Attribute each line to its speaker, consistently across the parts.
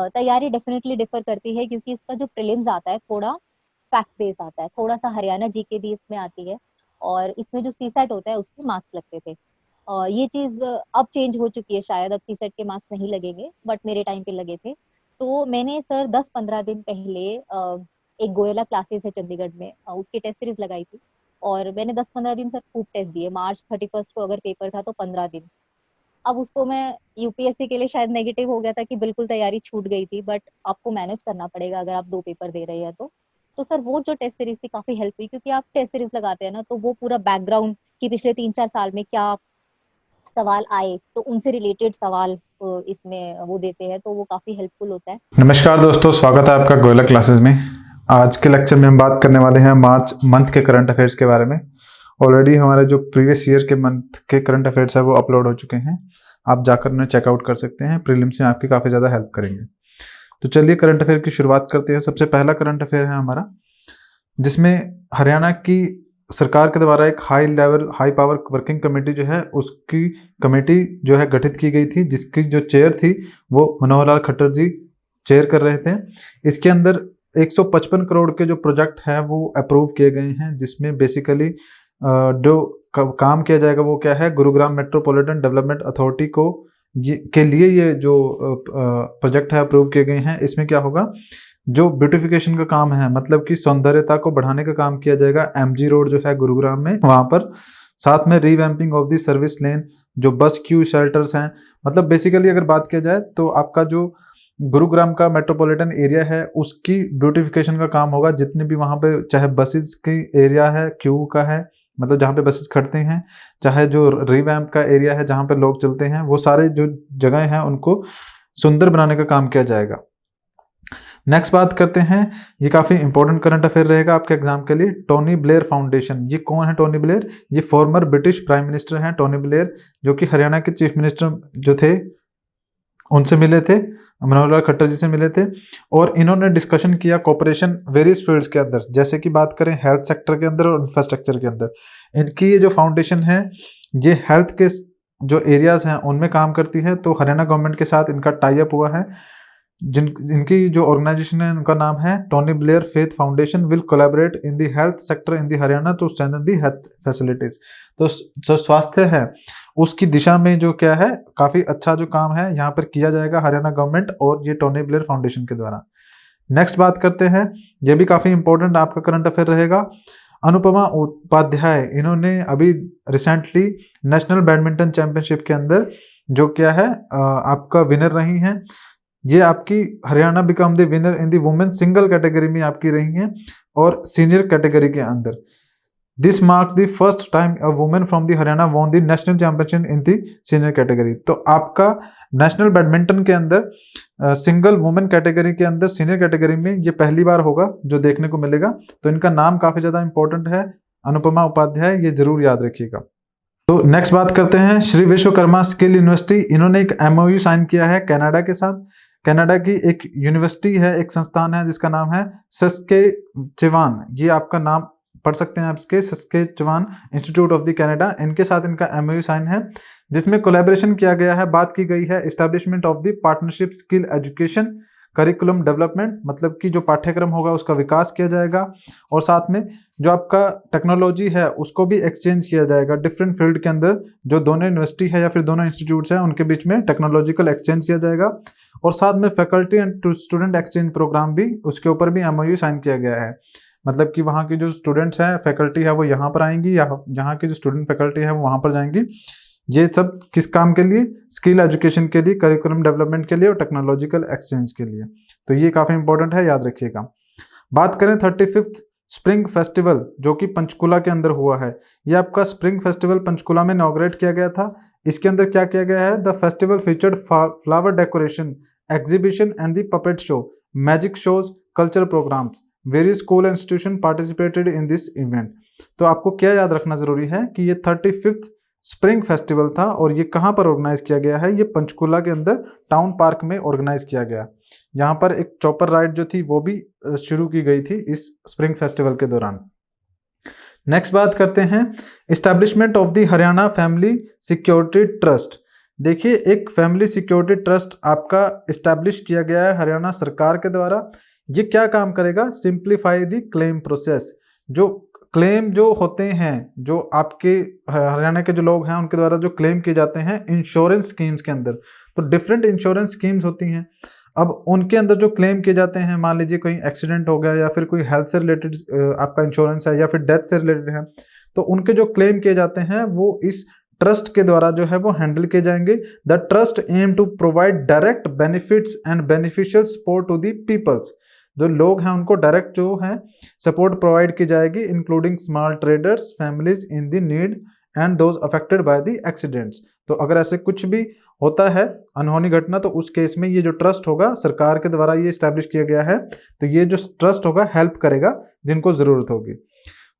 Speaker 1: तैयारी definitely differ करती है, क्योंकि इसका जो प्रीलिम्स आता है थोड़ा फैक्ट बेस आता है, थोड़ा सा हरियाणा जीके भी इसमें आती है, और इसमें जो सीसेट होता है उसके मार्क्स लगते थे। ये चीज अब चेंज हो चुकी है, शायद अब सीसेट के मार्क्स नहीं लगेंगे, बट मेरे टाइम पे लगे थे। तो मैंने सर 10-15 दिन पहले एक गोयला क्लासेस है चंडीगढ़ में, उसकी टेस्ट सीरीज लगाई थी, और मैंने 10-15 दिन सर खूब टेस्ट दिए। मार्च 31 को अगर पेपर था तो 15 दिन। अब उसको मैं यूपीएससी के लिए शायद नेगेटिव हो गया था कि बिल्कुल तैयारी छूट गई थी, बट आपको मैनेज करना पड़ेगा अगर आप 2 पेपर दे रहे हैं तो सर वो जो टेस्ट सीरीज थी काफी हेल्प हुई, क्योंकि आप टेस्ट सीरीज लगाते हैं ना तो वो पूरा बैकग्राउंड कि पिछले 3-4 साल में क्या सवाल आए तो उनसे रिलेटेड सवाल इसमें वो देते हैं, तो वो काफी हेल्पफुल होता है।
Speaker 2: नमस्कार दोस्तों, स्वागत है आपका गोयला क्लासेस में। आज के लेक्चर में हम बात करने वाले हैं मार्च मंथ के करंट अफेयर्स के बारे में। ऑलरेडी हमारे जो प्रीवियस ईयर के मंथ के करंट अफेयर्स है वो अपलोड हो चुके हैं, आप जाकर उन्हें चेकआउट कर सकते हैं। प्रीलिम्स में आपकी काफ़ी ज़्यादा हेल्प करेंगे। तो चलिए करंट अफेयर की शुरुआत करते हैं। सबसे पहला करंट अफेयर है हमारा, जिसमें हरियाणा की सरकार के द्वारा एक हाई पावर वर्किंग कमेटी जो है उसकी कमेटी जो है गठित की गई थी, जिसकी जो चेयर थी वो मनोहर लाल खट्टर जी चेयर कर रहे थे। इसके अंदर 155 करोड़ के जो प्रोजेक्ट है वो अप्रूव किए गए हैं, जिसमें बेसिकली जो काम किया जाएगा वो क्या है, गुरुग्राम मेट्रोपॉलिटन डेवलपमेंट अथॉरिटी को के लिए ये जो प्रोजेक्ट है अप्रूव किए गए हैं। इसमें क्या होगा, जो ब्यूटिफिकेशन का काम है, मतलब कि सौंदर्यता को बढ़ाने का काम किया जाएगा एमजी रोड जो है गुरुग्राम में, वहां पर। साथ में revamping of the service lane, जो बस क्यू शेल्टर्स हैं, मतलब बेसिकली अगर बात किया जाए तो आपका जो गुरुग्राम का मेट्रोपॉलिटन एरिया है उसकी ब्यूटिफिकेशन का काम होगा। जितने भी वहां पे चाहे बसेस की एरिया है, क्यू का है, मतलब जहाँ पे बसेस खड़ते हैं, चाहे जो रिवैम्प का एरिया है जहाँ पे लोग चलते हैं, वो सारे जो जगह हैं उनको सुंदर बनाने का काम किया जाएगा। नेक्स्ट बात करते हैं, ये काफ़ी इंपॉर्टेंट करंट अफेयर रहेगा आपके एग्जाम के लिए। टोनी ब्लेयर फाउंडेशन, ये कौन है टोनी ब्लेयर? ये फॉर्मर ब्रिटिश प्राइम मिनिस्टर हैं टोनी ब्लेयर, जो कि हरियाणा के चीफ मिनिस्टर जो थे उनसे मिले थे, मनोहर लाल खट्टर जी से मिले थे। और इन्होंने डिस्कशन किया कोऑपरेशन वेरियस फील्ड्स के अंदर, जैसे कि बात करें हेल्थ सेक्टर के अंदर और इंफ्रास्ट्रक्चर के अंदर। इनकी ये जो फाउंडेशन है ये हेल्थ के जो एरियाज हैं उनमें काम करती है। तो हरियाणा गवर्नमेंट के साथ इनका टाई अप हुआ है। इनकी जो ऑर्गेनाइजेशन है उनका नाम है Tony Blair Faith Foundation will collaborate in the health sector in the Haryana to strengthen the health facilities. तो जो स्वास्थ्य है उसकी दिशा में जो क्या है, काफी अच्छा जो काम है यहाँ पर किया जाएगा हरियाणा गवर्नमेंट और ये टोनी ब्लेयर फाउंडेशन के द्वारा। नेक्स्ट बात करते हैं, ये भी काफी इंपॉर्टेंट आपका करंट अफेयर रहेगा। अनुपमा उपाध्याय, इन्होंने अभी रिसेंटली नेशनल बैडमिंटन चैंपियनशिप के अंदर जो क्या है आपका विनर रही हैं। ये आपकी Haryana become the winner in the women single category में आपकी रही हैं और सीनियर कैटेगरी के अंदर। This mark the first time a women from the Haryana won the national championship in the senior category. तो आपका नेशनल बैडमिंटन के अंदर सिंगल वुमेन कैटेगरी के अंदर सीनियर कैटेगरी में ये पहली बार होगा जो देखने को मिलेगा। तो इनका नाम काफी ज्यादा इंपॉर्टेंट है, अनुपमा उपाध्याय, ये जरूर याद रखिएगा। तो नेक्स्ट बात करते हैं, श्री विश्वकर्मा स्किल यूनिवर्सिटी, इन्होंने एक एमओयू साइन किया है कनाडा के साथ। कनाडा की एक यूनिवर्सिटी है, एक संस्थान है जिसका नाम है सस्केचेवान, ये आपका नाम पढ़ सकते हैं आप इसके, Saskatchewan institute of the Canada. इनके साथ इनका एमओयू साइन है जिसमें कोलैबोरेशन किया गया है। बात की गई है establishment of the partnership skill education curriculum development, मतलब कि जो पाठ्यक्रम होगा उसका विकास किया जाएगा, और साथ में जो आपका टेक्नोलॉजी है उसको भी एक्सचेंज किया जाएगा डिफरेंट फील्ड के अंदर। जो दोनों यूनिवर्सिटी है या फिर दोनों इंस्टीट्यूट्स हैं उनके बीच में टेक्नोलॉजिकल एक्सचेंज किया जाएगा, और साथ में faculty and student exchange programme भी, उसके ऊपर भी एमओयू साइन किया गया है। मतलब कि वहाँ की जो स्टूडेंट्स हैं, फैकल्टी है, वो यहाँ पर आएंगी, या यहाँ की जो स्टूडेंट फैकल्टी है वो वहाँ पर जाएंगी। ये सब किस काम के लिए? स्किल एजुकेशन के लिए, करिकुलम डेवलपमेंट के लिए और टेक्नोलॉजिकल एक्सचेंज के लिए। तो ये काफ़ी इंपॉर्टेंट है, याद रखिएगा। बात करें 35th स्प्रिंग फेस्टिवल जो कि पंचकुला के अंदर हुआ है। ये आपका स्प्रिंग फेस्टिवल पंचकुला में इनॉग्रेट किया गया था। इसके अंदर क्या किया गया है, the festival featured flower decoration, exhibition and the puppet show, magic shows, cultural programmes. Various school institution participated in this event. तो आपको क्या याद रखना जरूरी है कि ये 35th स्प्रिंग फेस्टिवल था, और ये कहाँ पर ऑर्गेनाइज किया गया है? ये पंचकुला के अंदर टाउन पार्क में ऑर्गेनाइज किया गया। यहाँ पर एक चॉपर राइड जो थी वो भी शुरू की गई थी इस स्प्रिंग फेस्टिवल के दौरान। नेक्स्ट बात करते हैं, establishment of the Haryana family security trust. देखिए, एक फैमिली सिक्योरिटी ट्रस्ट आपका इस्टेब्लिश किया गया है हरियाणा सरकार के द्वारा। ये क्या काम करेगा? Simplify the claim process. जो क्लेम जो होते हैं, जो आपके हरियाणा के जो लोग हैं उनके द्वारा जो क्लेम किए जाते हैं इंश्योरेंस स्कीम्स के अंदर, तो डिफरेंट इंश्योरेंस स्कीम्स होती हैं। अब उनके अंदर जो क्लेम किए जाते हैं, मान लीजिए कोई एक्सीडेंट हो गया या फिर कोई हेल्थ से रिलेटेड आपका इंश्योरेंस है या फिर डेथ से रिलेटेड है, तो उनके जो क्लेम किए जाते हैं वो इस ट्रस्ट के द्वारा जो है वो हैंडल किए जाएंगे। The trust aim to provide direct benefits and beneficial support to the peoples. जो लोग हैं उनको डायरेक्ट जो है सपोर्ट प्रोवाइड की जाएगी, including small traders, families in the need and those affected by the accidents. तो अगर ऐसे कुछ भी होता है अनहोनी घटना, तो उस केस में ये जो ट्रस्ट होगा सरकार के द्वारा ये स्टैब्लिश किया गया है, तो ये जो ट्रस्ट होगा हेल्प करेगा जिनको जरूरत होगी।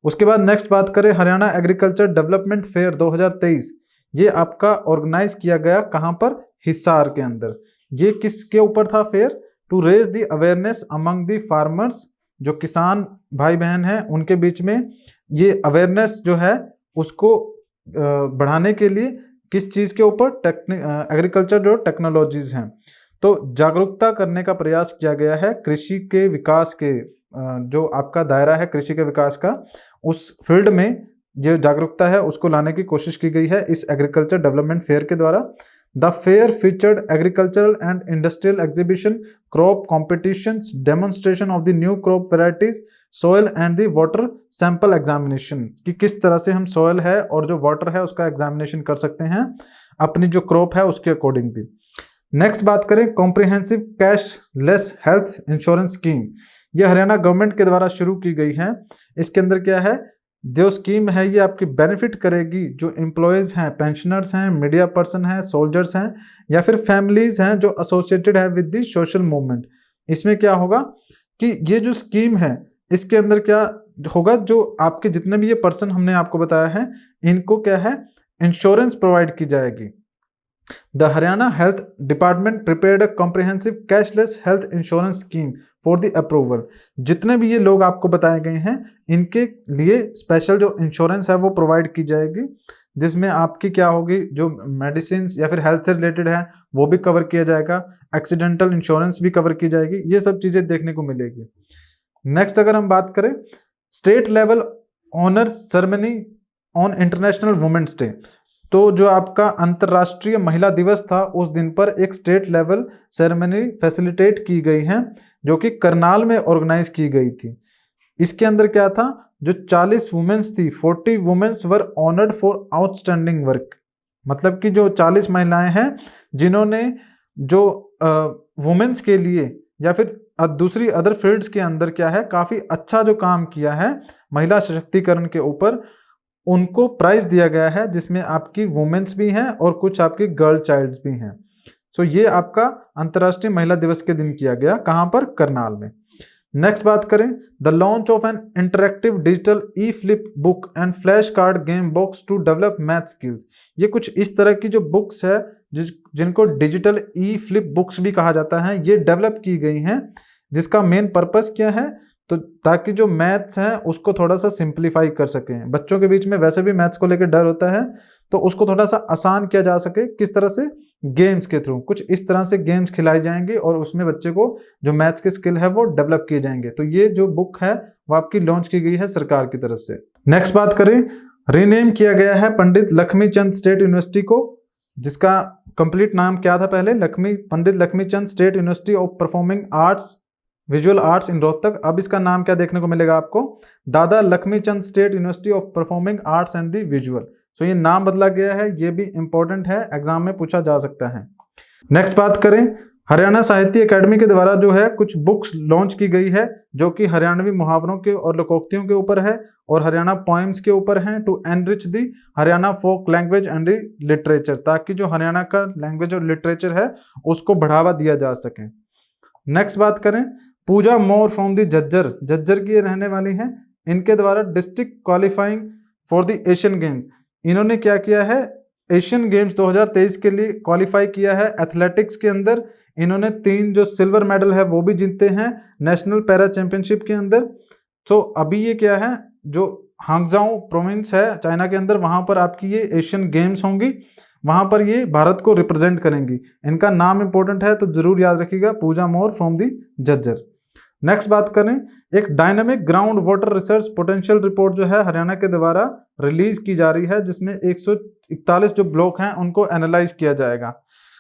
Speaker 2: उसके बाद नेक्स्ट बात करें, हरियाणा एग्रीकल्चर डेवलपमेंट फेयर 2023, ये आपका ऑर्गेनाइज किया गया कहाँ पर? हिसार के अंदर। ये किसके ऊपर था fair? To raise the awareness among the farmers, जो किसान भाई बहन हैं उनके बीच में ये अवेयरनेस जो है उसको बढ़ाने के लिए किस चीज़ के ऊपर? एग्रीकल्चर जो टेक्नोलॉजीज हैं, तो जागरूकता करने का प्रयास किया गया है कृषि के विकास के, जो आपका दायरा है कृषि के विकास का, उस फील्ड में जो जागरूकता है उसको लाने की कोशिश की गई है इस एग्रीकल्चर डेवलपमेंट फेयर के द्वारा। The fair featured agricultural and industrial exhibition, crop competitions, demonstration of the new crop varieties, soil and the water sample examination, कि किस तरह से हम सॉइल है और जो वाटर है उसका एग्जामिनेशन कर सकते हैं अपनी जो क्रॉप है उसके अकॉर्डिंगली। नेक्स्ट बात करें, comprehensive cashless health insurance scheme, ये हरियाणा गवर्नमेंट के द्वारा शुरू की गई है। इसके अंदर क्या है? जो स्कीम है ये आपकी बेनिफिट करेगी जो एम्प्लॉयज़ हैं, पेंशनर्स हैं, मीडिया पर्सन हैं, सोल्जर्स हैं या फिर फैमिलीज हैं जो एसोसिएटेड है विद द सोशल मूवमेंट। इसमें क्या होगा कि ये जो स्कीम है इसके अंदर क्या होगा, जो आपके जितने भी ये पर्सन हमने आपको बताया है इनको क्या है? इंश्योरेंस प्रोवाइड की जाएगी। The Haryana Health Department prepared a comprehensive cashless health insurance scheme for the approval। जितने भी ये लोग आपको बताए गए हैं इनके लिए स्पेशल जो इंश्योरेंस है वो प्रोवाइड की जाएगी, जिसमें आपकी क्या होगी, जो मेडिसिन या फिर हेल्थ से रिलेटेड है वो भी कवर किया जाएगा, एक्सीडेंटल इंश्योरेंस भी कवर की जाएगी, ये सब चीज़ें देखने को मिलेगी। नेक्स्ट अगर हम बात करें, state level honour ceremony on International Women's Day, तो जो आपका अंतर्राष्ट्रीय महिला दिवस था उस दिन पर एक स्टेट लेवल सेरेमनी फैसिलिटेट की गई है जो कि करनाल में ऑर्गेनाइज की गई थी। इसके अंदर क्या था, जो 40 वुमेन्स थी, 40 womens were honoured for outstanding work, मतलब कि जो 40 महिलाएं हैं जिन्होंने जो वुमेन्स के लिए या फिर दूसरी अदर फील्ड्स के अंदर क्या है काफ़ी अच्छा जो काम किया है महिला सशक्तिकरण के ऊपर, उनको प्राइज दिया गया है, जिसमें आपकी वुमेन्स भी हैं और कुछ आपकी गर्ल चाइल्ड्स भी हैं। सो ये आपका अंतर्राष्ट्रीय महिला दिवस के दिन किया गया, कहाँ पर? करनाल में। नेक्स्ट बात करें, the launch of an interactive digital e flip book and flash card game box to develop math skills. ये कुछ इस तरह की जो बुक्स है जिनको डिजिटल ई फ्लिप बुक्स भी कहा जाता है, ये डेवलप की गई हैं, जिसका मेन पर्पस क्या है, तो ताकि जो मैथ्स हैं उसको थोड़ा सा सिंप्लीफाई कर सकें। बच्चों के बीच में वैसे भी मैथ्स को लेकर डर होता है, तो उसको थोड़ा सा आसान किया जा सके। किस तरह से? गेम्स के थ्रू। कुछ इस तरह से गेम्स खिलाई जाएंगे और उसमें बच्चे को जो मैथ्स के स्किल है वो डेवलप किए जाएंगे। तो ये जो बुक है वो आपकी लॉन्च की गई है सरकार की तरफ से। नेक्स्ट बात करें, रीनेम किया गया है पंडित लक्ष्मी चंद स्टेट यूनिवर्सिटी को, जिसका कंप्लीट नाम क्या था पहले? Pandit Lakshmi Chand state university of performing arts visual arts in Rohtak. अब इसका नाम क्या देखने को मिलेगा आपको? Dada Lakshmi Chand state university of performing arts and the visual. So ये नाम बदला गया है, ये भी इंपॉर्टेंट है, एग्जाम में पूछा जा सकता है। नेक्स्ट बात करें, हरियाणा साहित्य अकेडमी के द्वारा जो है कुछ बुक्स लॉन्च की गई है जो कि हरियाणवी मुहावरों के और लोकोक्तियों के ऊपर है और हरियाणा पोएम्स के ऊपर हैं, to enrich the Haryana folk language and literature, ताकि जो हरियाणा का लैंग्वेज और लिटरेचर है उसको बढ़ावा दिया जा सके। नेक्स्ट बात करें, पूजा मोर फ्रॉम द झज्जर की रहने वाली हैं, इनके द्वारा district qualifying for the Asian games, इन्होंने क्या किया है, एशियन गेम्स 2023 के लिए क्वालिफाई किया है। एथलेटिक्स के अंदर इन्होंने 3 जो सिल्वर मेडल है वो भी जीते हैं नेशनल पैरा चैंपियनशिप के अंदर। सो अभी ये क्या है, जो हांगजाओ प्रोविंस है चाइना के अंदर, वहां पर आपकी ये एशियन गेम्स होंगी, वहां पर ये भारत को रिप्रेजेंट करेंगी। इनका नाम इंपॉर्टेंट है तो जरूर याद रखिएगा, Pooja Mor from the Jhajjar. Next बात करें, एक dynamic ground water research potential report जो है हरियाणा के द्वारा रिलीज की जा रही है, जिसमें 141 जो ब्लॉक हैं उनको एनालाइज किया जाएगा।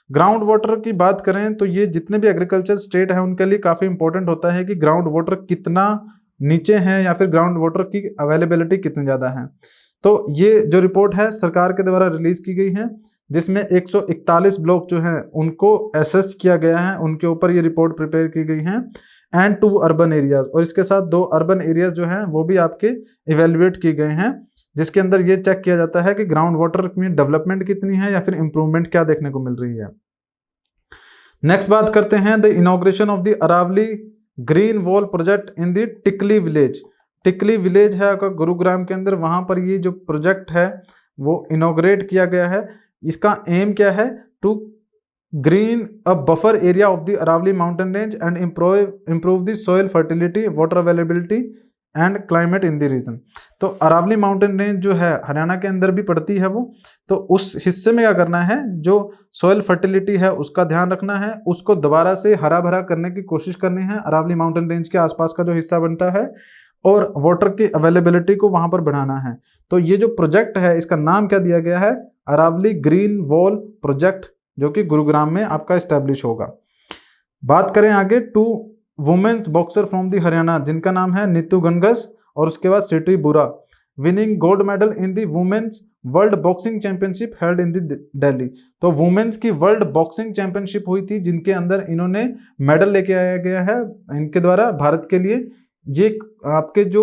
Speaker 2: ग्राउंड वाटर की बात करें तो ये जितने भी एग्रीकल्चर स्टेट है उनके लिए काफी इंपॉर्टेंट होता है कि ग्राउंड वाटर कितना नीचे है या फिर ग्राउंड वाटर की अवेलेबिलिटी कितनी ज्यादा है। तो ये जो रिपोर्ट है सरकार के द्वारा रिलीज की गई है, जिसमें 141 ब्लॉक जो हैं उनको एसेस किया गया है, उनके ऊपर ये रिपोर्ट प्रिपेयर की गई है, एंड 2 अर्बन एरियाज, और इसके साथ 2 अर्बन एरियाज जो हैं वो भी आपके इवेल्युएट किए गए हैं, जिसके अंदर ये चेक किया जाता है कि ग्राउंड वाटर में डेवलपमेंट कितनी है या फिर इंप्रूवमेंट क्या देखने को मिल रही है। नेक्स्ट बात करते हैं the inauguration of the Aravalli green wall project in the Tikli village. Tikli village है आपका गुरुग्राम के अंदर, वहां पर ये जो प्रोजेक्ट है वो इनॉग्रेट किया गया है। इसका एम क्या है? To green a buffer area of the Aravalli mountain range and improve the soil fertility, water availability and climate in the region. तो अरावली माउंटेन रेंज जो है हरियाणा के अंदर भी पड़ती है वो, तो उस हिस्से में क्या करना है, जो सॉइल फर्टिलिटी है उसका ध्यान रखना है, उसको दोबारा से हरा भरा करने की कोशिश करनी है अरावली माउंटेन रेंज के आसपास का जो हिस्सा बनता है, और वाटर की अवेलेबिलिटी को वहां पर बढ़ाना है। तो ये जो प्रोजेक्ट है इसका नाम क्या दिया गया है? अरावली ग्रीन वॉल प्रोजेक्ट, जो कि गुरुग्राम में आपका एस्टेब्लिश होगा। बात करें आगे, 2 womens boxer from the Haryana, जिनका नाम है नीतू गणगस और उसके बाद Saweety Boora, winning gold medal in the women's world boxing championship held in the Delhi. तो वुमेन्स की वर्ल्ड बॉक्सिंग चैंपियनशिप हुई थी, जिनके अंदर इन्होंने मेडल लेके आया गया है इनके द्वारा भारत के लिए। ये आपके जो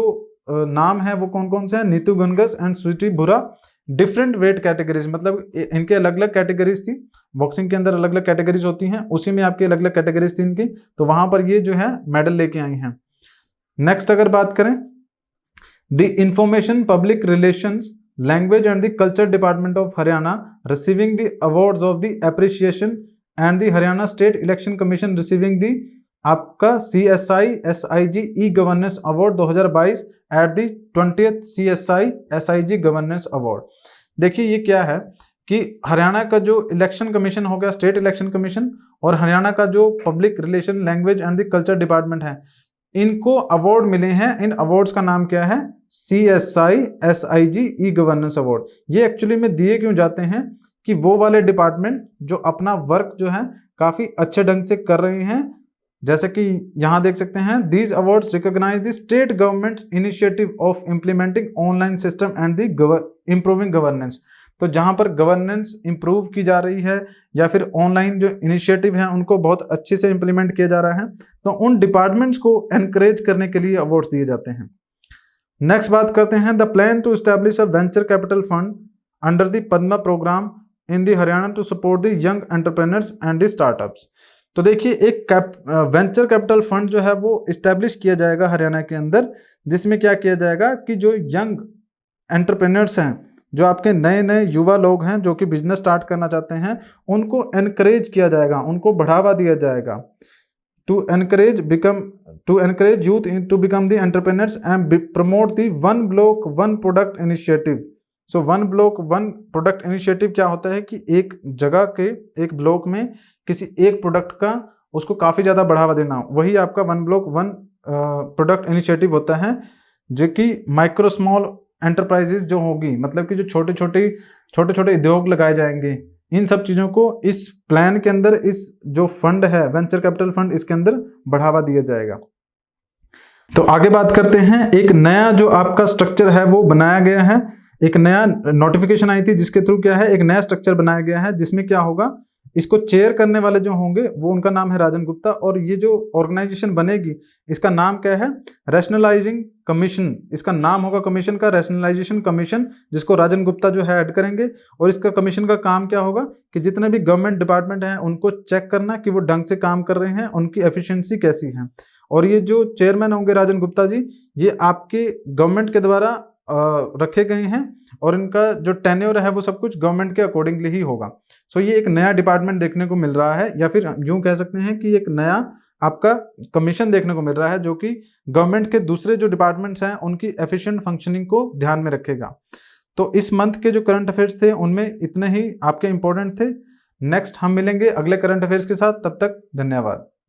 Speaker 2: नाम है वो कौन कौन से हैं? नीतू गणगस एंड स्वीटी बुरा। डिफरेंट वेट कैटेगरीज, मतलब इनके अलग अलग कैटेगरीज थी, बॉक्सिंग के अंदर अलग अलग कैटेगरीज होती हैं, उसी में आपकी अलग अलग कैटेगरीज थी इनकी, तो वहां पर ये जो है मेडल लेके आई हैं। नेक्स्ट अगर बात करें, the information public relations language and the culture department of Haryana receiving the awards of the appreciation and the Haryana state election commission receiving the आपका CSI SIG e governance award 2022 at the 20th CSI SIG governance award. देखिए ये क्या है कि हरियाणा का जो election commission हो गया, स्टेट इलेक्शन कमीशन, और हरियाणा का जो public relation language and the culture department है, इनको अवार्ड मिले हैं। इन अवार्ड्स का नाम क्या है? CSI SIG e governance award. ये एक्चुअली में दिए क्यों जाते हैं कि वो वाले डिपार्टमेंट जो अपना वर्क जो है काफी अच्छे ढंग से कर रहे हैं, जैसे कि यहां देख सकते हैं, these awards recognise the state government's initiative of implementing online system and the improving governance. तो जहां पर गवर्नेंस इंप्रूव की जा रही है या फिर ऑनलाइन जो इनिशिएटिव है उनको बहुत अच्छे से इंप्लीमेंट किया जा रहा है, तो उन डिपार्टमेंट्स को एनकरेज करने के लिए अवार्ड्स दिए जाते हैं। नेक्स्ट बात करते हैं, the plan to establish a venture capital fund under the Padma programme in the Haryana to support the young entrepreneurs and the startups. तो देखिए एक वेंचर कैपिटल फंड जो है वो इस्टेब्लिश किया जाएगा हरियाणा के अंदर, जिसमें क्या किया जाएगा कि जो यंग एंटरप्रेन्योर्स हैं, जो आपके नए नए युवा लोग हैं जो कि बिजनेस स्टार्ट करना चाहते हैं, उनको एनकरेज किया जाएगा, उनको बढ़ावा दिया जाएगा। To encourage youth to become the entrepreneurs and promote the 1 block 1 product initiative. So 1 block 1 product initiative क्या होता है कि एक जगह के एक ब्लॉक में किसी एक प्रोडक्ट का उसको काफी ज्यादा बढ़ावा देना, वही आपका 1 ब्लॉक 1 प्रोडक्ट इनिशिएटिव होता है, जो कि माइक्रो स्मॉल एंटरप्राइजेस जो होगी, मतलब कि जो छोटे छोटे उद्योग लगाए जाएंगे, इन सब चीजों को इस प्लान के अंदर, इस जो फंड है वेंचर कैपिटल फंड, इसके अंदर बढ़ावा दिया जाएगा। तो आगे बात करते हैं, एक नया जो आपका स्ट्रक्चर है वो बनाया गया है, एक नया नोटिफिकेशन आई थी जिसके थ्रू क्या है, एक नया स्ट्रक्चर बनाया गया है, जिसमें क्या होगा, इसको चेयर करने वाले जो होंगे वो उनका नाम है राजन गुप्ता, और ये जो ऑर्गेनाइजेशन बनेगी इसका नाम क्या है? Rationalising commission. इसका नाम होगा कमीशन का रैशनलाइजेशन कमीशन, जिसको राजन गुप्ता जो है ऐड करेंगे। और इसका कमीशन का काम क्या होगा कि जितने भी गवर्नमेंट डिपार्टमेंट हैं उनको चेक करना कि वो ढंग से काम कर रहे हैं, उनकी एफिशिएंसी कैसी है। और ये जो चेयरमैन होंगे राजन गुप्ता जी, ये आपके गवर्नमेंट के द्वारा रखे गए हैं, और इनका जो टेन्योर है वो सब कुछ गवर्नमेंट के अकॉर्डिंगली ही होगा। सो ये एक नया डिपार्टमेंट देखने को मिल रहा है, या फिर यूं कह सकते हैं कि एक नया आपका कमीशन देखने को मिल रहा है, जो कि गवर्नमेंट के दूसरे जो डिपार्टमेंट्स हैं उनकी एफिशिएंट फंक्शनिंग को ध्यान में रखेगा। तो इस मंथ के जो करंट अफेयर्स थे उनमें इतने ही आपके इंपॉर्टेंट थे। नेक्स्ट हम मिलेंगे अगले करंट अफेयर्स के साथ, तब तक धन्यवाद।